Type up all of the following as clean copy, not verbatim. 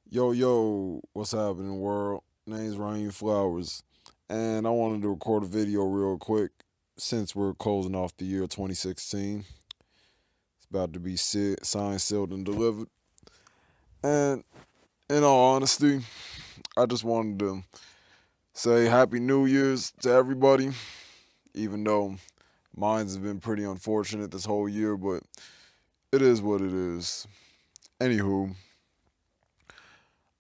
Yo, what's happening, world? Name's Ryan Flowers, and I wanted to record a video real quick since we're closing off the year 2016. It's about to be signed, sealed, and delivered. And in all honesty, I just wanted to say Happy New Year's to everybody, even though mine's have been pretty unfortunate this whole year, but it is what it is. Anywho,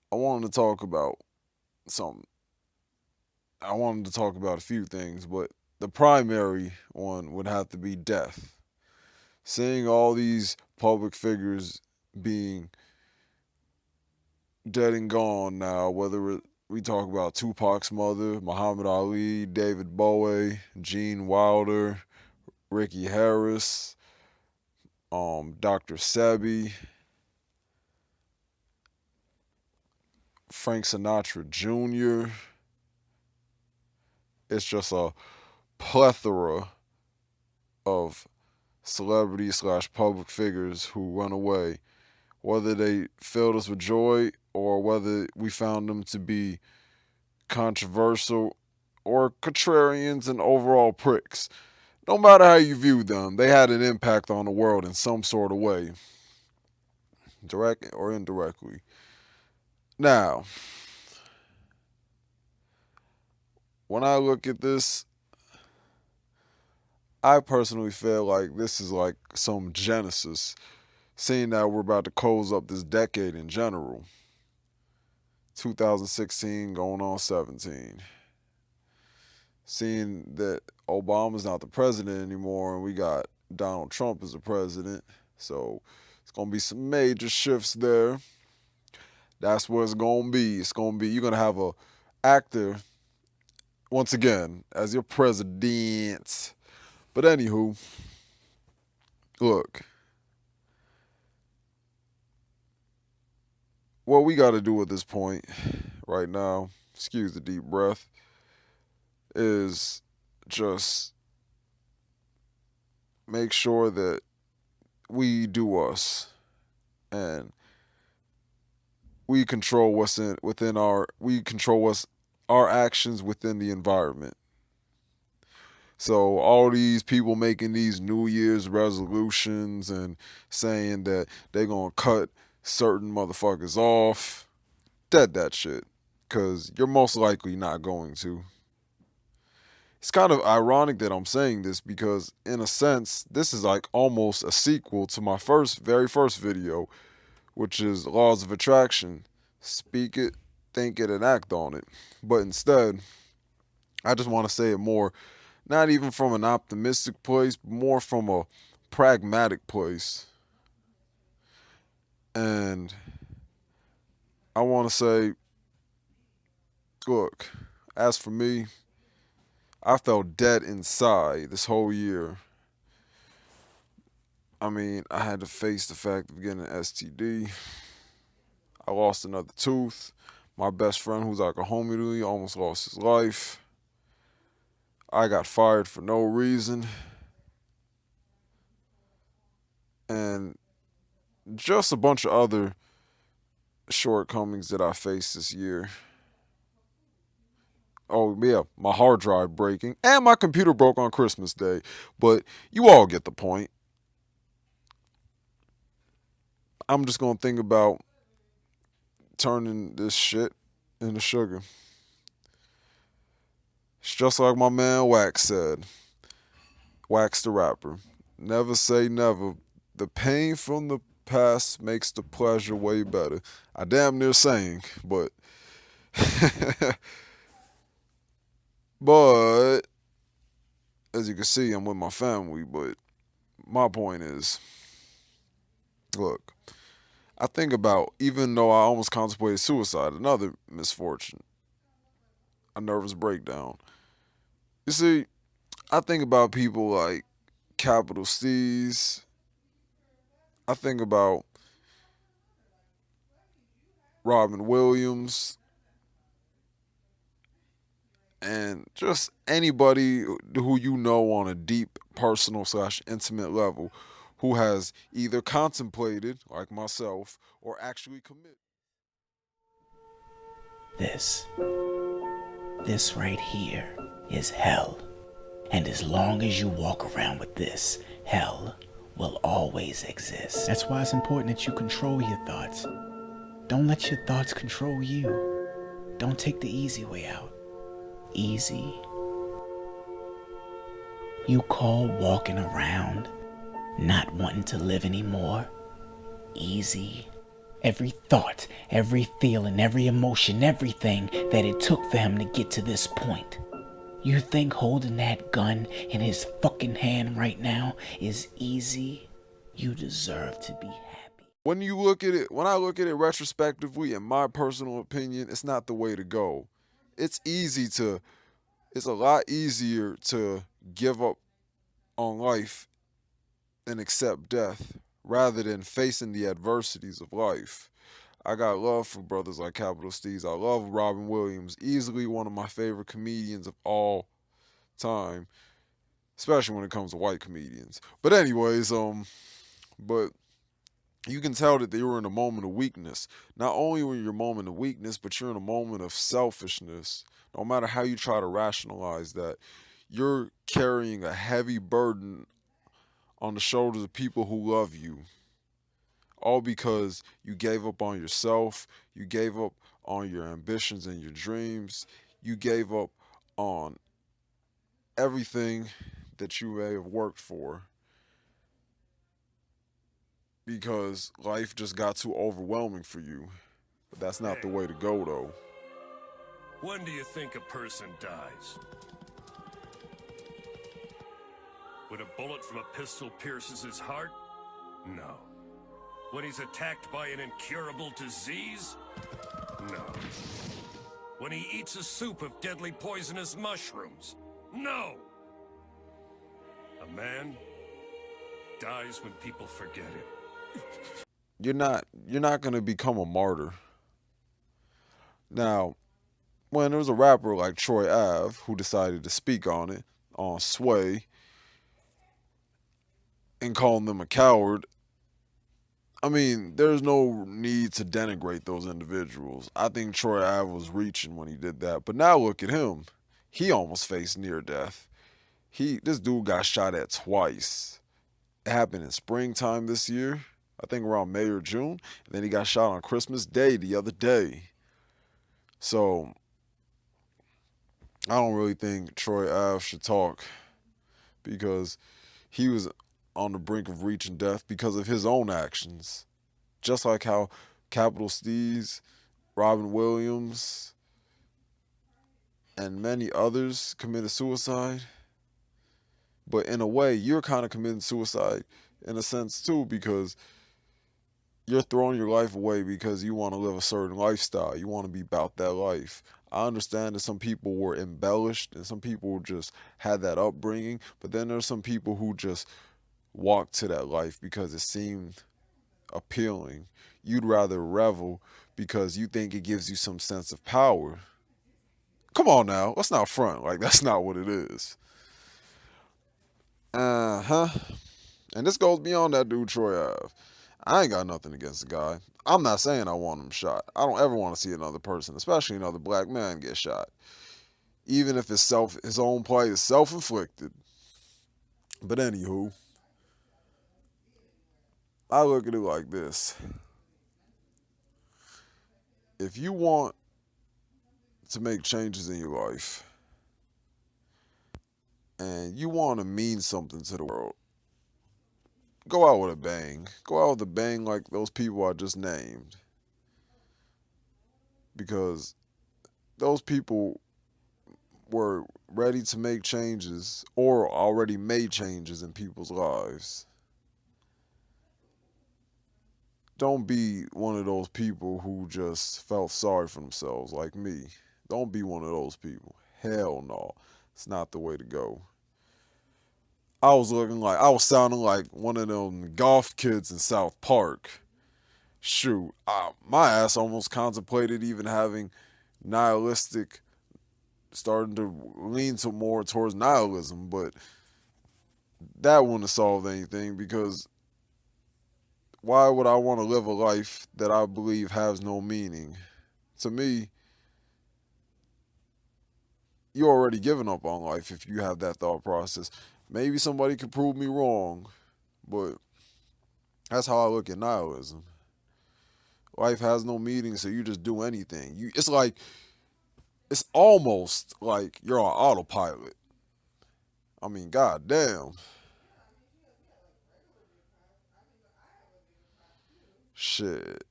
I wanted to talk about something. I wanted to talk about a few things, but the primary one would have to be death. Seeing all these public figures being dead and gone now, whether we talk about Tupac's mother, Muhammad Ali, David Bowie, Gene Wilder, Ricky Harris, Dr. Sebi, Frank Sinatra Jr. It's just a plethora of celebrities slash public figures who run away, whether they filled us with joy or whether we found them to be controversial or contrarians and overall pricks. No matter how you view them, they had an impact on the world in some sort of way, direct or indirectly. Now, when I look at this, I personally feel like this is like some genesis, seeing that we're about to close up this decade in general. 2016 going on 17. Seeing that Obama's not the president anymore and we got Donald Trump as the president. So it's going to be some major shifts there. That's what it's going to be. It's going to be, you're going to have a actor, once again, as your president. But anywho, look, what we got to do at this point right now, excuse the deep breath, is just make sure that we do us and we control what's in within our we control what's our actions within the environment. So all these people making these New Year's resolutions and saying that they're gonna cut certain motherfuckers off, dead that shit. Cause you're most likely not going to. It's kind of ironic that I'm saying this because in a sense, this is like almost a sequel to my very first video, which is laws of attraction. Speak it, think it, and act on it. But instead, I just want to say it more, not even from an optimistic place, but more from a pragmatic place. And I want to say, look, as for me, I felt dead inside this whole year. I mean, I had to face the fact of getting an STD. I lost another tooth. My best friend, who's like a homie to me, almost lost his life. I got fired for no reason. And just a bunch of other shortcomings that I faced this year. Oh, yeah, my hard drive breaking. And my computer broke on Christmas Day. But you all get the point. I'm just going to think about turning this shit into sugar. It's just like my man Wax said. Wax the rapper. Never say never. The pain from the past makes the pleasure way better. I damn near saying, but but as you can see, I'm with my family. But my point is, look, I think about even though I almost contemplated suicide, another misfortune, a nervous breakdown. You see, I think about people like Capital C's. I think about Robin Williams, and just anybody who you know on a deep personal slash intimate level who has either contemplated, like myself, or actually committed. This. This right here is hell. And as long as you walk around with this, hell will always exist. That's why it's important that you control your thoughts. Don't let your thoughts control you. Don't take the easy way out. Easy. You call walking around not wanting to live anymore easy? Every thought, every feeling, every emotion, everything that it took for him to get to this point. You think holding that gun in his fucking hand right now is easy? You deserve to be happy. When I look at it retrospectively, in my personal opinion, it's not the way to go. It's easy to, it's a lot easier to give up on life and accept death rather than facing the adversities of life. I got love for brothers like Capital Steez. I love Robin Williams, easily one of my favorite comedians of all time, especially when it comes to white comedians. But anyways, but you can tell that they were in a moment of weakness. Not only were you in a moment of weakness, but you're in a moment of selfishness. No matter how you try to rationalize that, you're carrying a heavy burden on the shoulders of people who love you. All because you gave up on yourself, you gave up on your ambitions and your dreams, you gave up on everything that you may have worked for because life just got too overwhelming for you. But that's not the way to go, though. When do you think a person dies? When a bullet from a pistol pierces his heart? No. When he's attacked by an incurable disease? No. When he eats a soup of deadly poisonous mushrooms? No! A man dies when people forget him. You're not gonna become a martyr. Now, when there was a rapper like Troy Ave who decided to speak on it, on Sway, and calling them a coward, I mean, there's no need to denigrate those individuals. I think Troy Ave was reaching when he did that. But now look at him. He almost faced near death. This dude got shot at twice. It happened in springtime this year, I think around May or June, and then he got shot on Christmas Day the other day. So I don't really think Troy Ave should talk because he was on the brink of reaching death because of his own actions. Just like how Capital Steez, Robin Williams, and many others committed suicide. But in a way, you're kind of committing suicide in a sense too, because you're throwing your life away because you want to live a certain lifestyle. You want to be about that life. I understand that some people were embellished and some people just had that upbringing, but then there's some people who just walk to that life because it seemed appealing. You'd rather revel because you think it gives you some sense of power. Come on now, let's not front. Like, that's not what it is. Uh-huh. And this goes beyond that dude, Troy Ave. I ain't got nothing against the guy. I'm not saying I want him shot. I don't ever want to see another person, especially another black man, get shot. Even if his own plight is self-inflicted. But anywho, I look at it like this. If you want to make changes in your life and you want to mean something to the world, go out with a bang. Go out with a bang like those people I just named. Because those people were ready to make changes or already made changes in people's lives. Don't be one of those people who just felt sorry for themselves like me. Don't be one of those people. Hell no. It's not the way to go. I was sounding like one of them golf kids in South Park. Shoot, my ass almost contemplated even having nihilistic, starting to lean to more towards nihilism, but that wouldn't have solved anything because why would I want to live a life that I believe has no meaning? To me, you're already giving up on life if you have that thought process. Maybe somebody could prove me wrong, but that's how I look at nihilism. Life has no meaning, so you just do anything. It's like it's almost like you're on autopilot. I mean, goddamn, shit.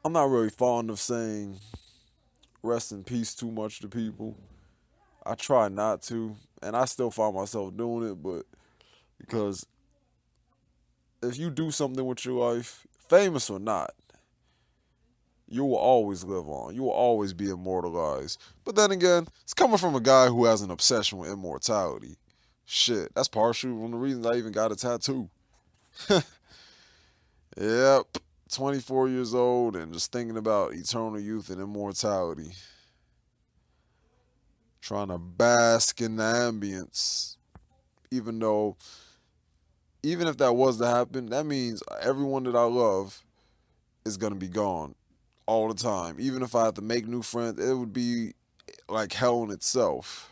I'm not really fond of saying rest in peace too much to people. I try not to, and I still find myself doing it, but because if you do something with your life, famous or not, you will always live on. You will always be immortalized. But then again, it's coming from a guy who has an obsession with immortality. Shit, that's partially one of the reasons I even got a tattoo. Yep, 24 years old and just thinking about eternal youth and immortality. Trying to bask in the ambience. Even though, even if that was to happen, that means everyone that I love is going to be gone all the time. Even if I had to make new friends, it would be like hell in itself.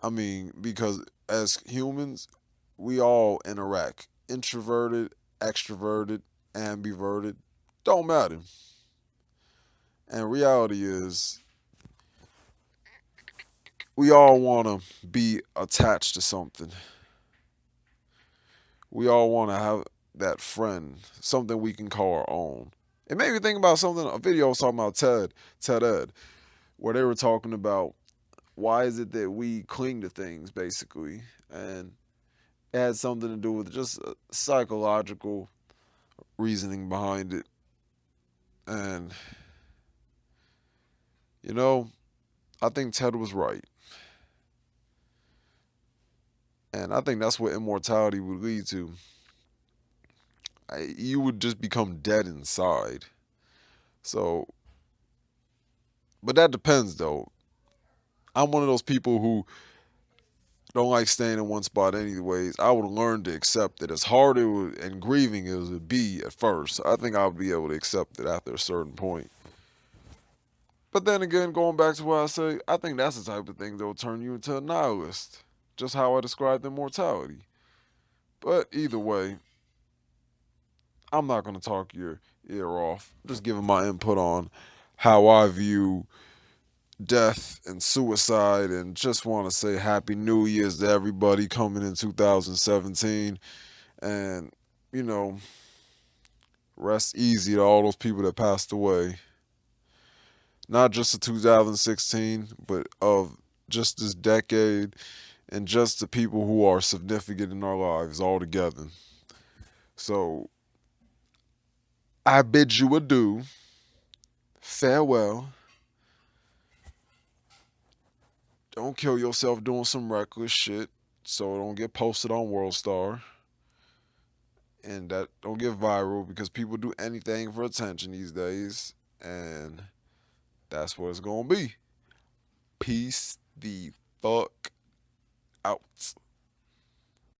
I mean, because as humans, we all interact. Introverted, extroverted, ambiverted, don't matter. And reality is, we all want to be attached to something. We all want to have that friend, something we can call our own. It made me think about something, a video I was talking about Ted Ed, where they were talking about why is it that we cling to things, basically. And it had something to do with just psychological reasoning behind it. And, you know, I think Ted was right. And I think that's what immortality would lead to. You would just become dead inside. So, but that depends though. I'm one of those people who don't like staying in one spot anyways. I would learn to accept it. As hard it would, and grieving as it would be at first, I think I would be able to accept it after a certain point. But then again, going back to what I say, I think that's the type of thing that will turn you into a nihilist. Just how I described immortality. But either way, I'm not going to talk your ear off. I'm just giving my input on how I view death and suicide, and just want to say Happy New Year's to everybody coming in 2017. And, you know, rest easy to all those people that passed away. Not just of 2016, but of just this decade, and just the people who are significant in our lives altogether. So I bid you adieu, farewell. Don't kill yourself doing some reckless shit so it don't get posted on World Star. And that don't get viral because people do anything for attention these days. And that's what it's gonna be. Peace the fuck out.